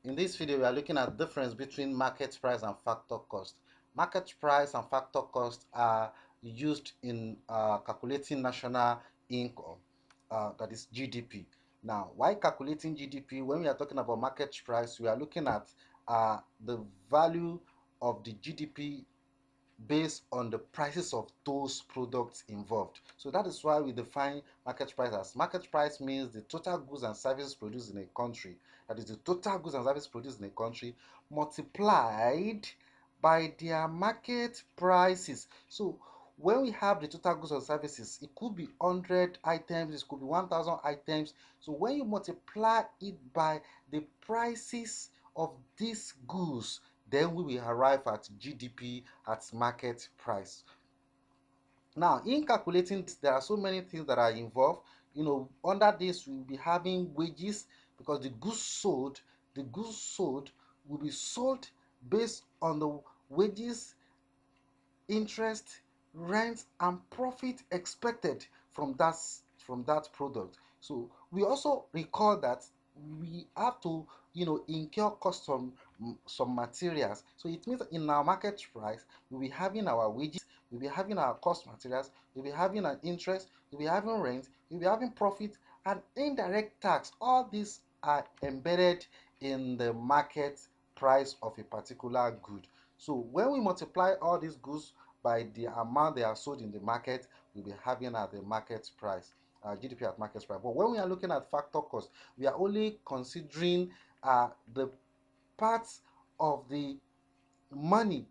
In this video, we are looking at the difference between market price and factor cost. Market price and factor cost are used in calculating national income, that is GDP. Now, why calculating GDP? When we are talking about market price, we are looking at the value of the GDP based on the prices of those products involved. So that is why we define market price as market price means the total goods and services produced in a country. That is the total goods and services produced in a country multiplied by their market prices. So when we have the total goods and services, it could be 100 items, it could be 1,000 items. So when you multiply it by the prices of these goods, then we will arrive at GDP at market price. Now, in calculating this, there are so many things that are involved. Under this, we'll be having wages because the goods sold will be sold based on the wages, interest, rent, and profit expected from that product. So we also recall that we have to incur cost on some materials. So it means in our market price we'll be having our wages, we'll be having our cost materials, we'll be having an interest, we'll be having rent, we'll be having profit and indirect tax. All these are embedded in the market price of a particular good. So when we multiply all these goods by the amount they are sold in the market, we'll be having at the market price, GDP at market price. But when we are looking at factor cost, we are only considering the parts of the money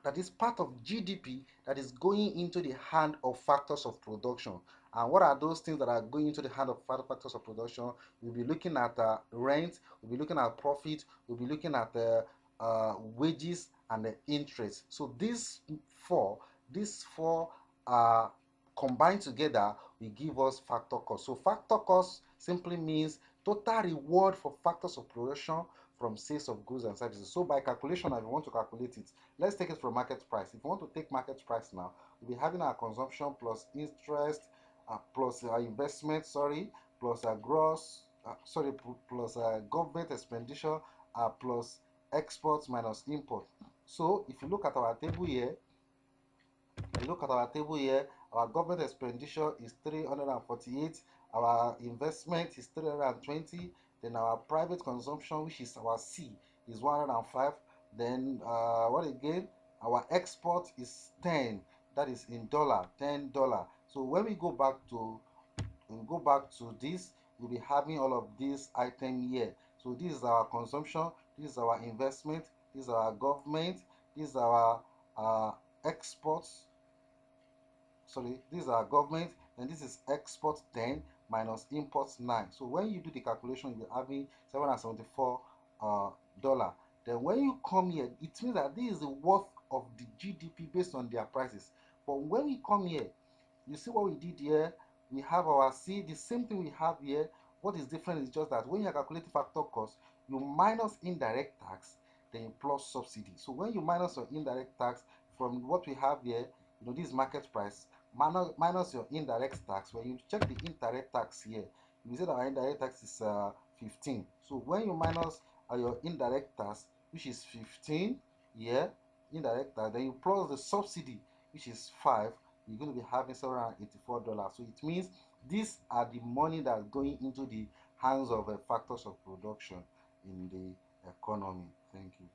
that is part of GDP that is going into the hand of factors of production. And what are those things that are going into the hand of factors of production? We'll be looking at rent, we'll be looking at profit, we'll be looking at wages and the interest. So these four combined together will give us factor cost. So factor cost simply means total reward for factors of production from sales of goods and services. So by calculation, if you want to calculate it, let's take it from market price. If you want to take market price now, we'll be having our consumption plus interest plus our investment, plus our plus government expenditure plus exports minus import. So if you look at our table here, our government expenditure is 348, our investment is 320, then our private consumption, which is our C, is 105, then what again, our export is 10, that is in $10. So when we go back to this, we'll be having all of these items here. So this is our consumption, this is our investment, this is our government, this is our exports, this is our government, and this is export 10 minus imports 9. So when you do the calculation, you're having $774. Then when you come here, it means that this is the worth of the GDP based on their prices. But when we come here, you see what we did here. We have our C, the same thing we have here. What is different is just that when you are calculating factor cost, you minus indirect tax, then you plus subsidy. So when you minus your indirect tax from what we have here, this market price, minus your indirect tax. When you check the indirect tax here, you see that our indirect tax is 15. So when you minus your indirect tax, which is 15 here, indirect tax, then you plus the subsidy, which is 5, you're going to be having $784. So it means these are the money that's going into the hands of factors of production in the economy. Thank you.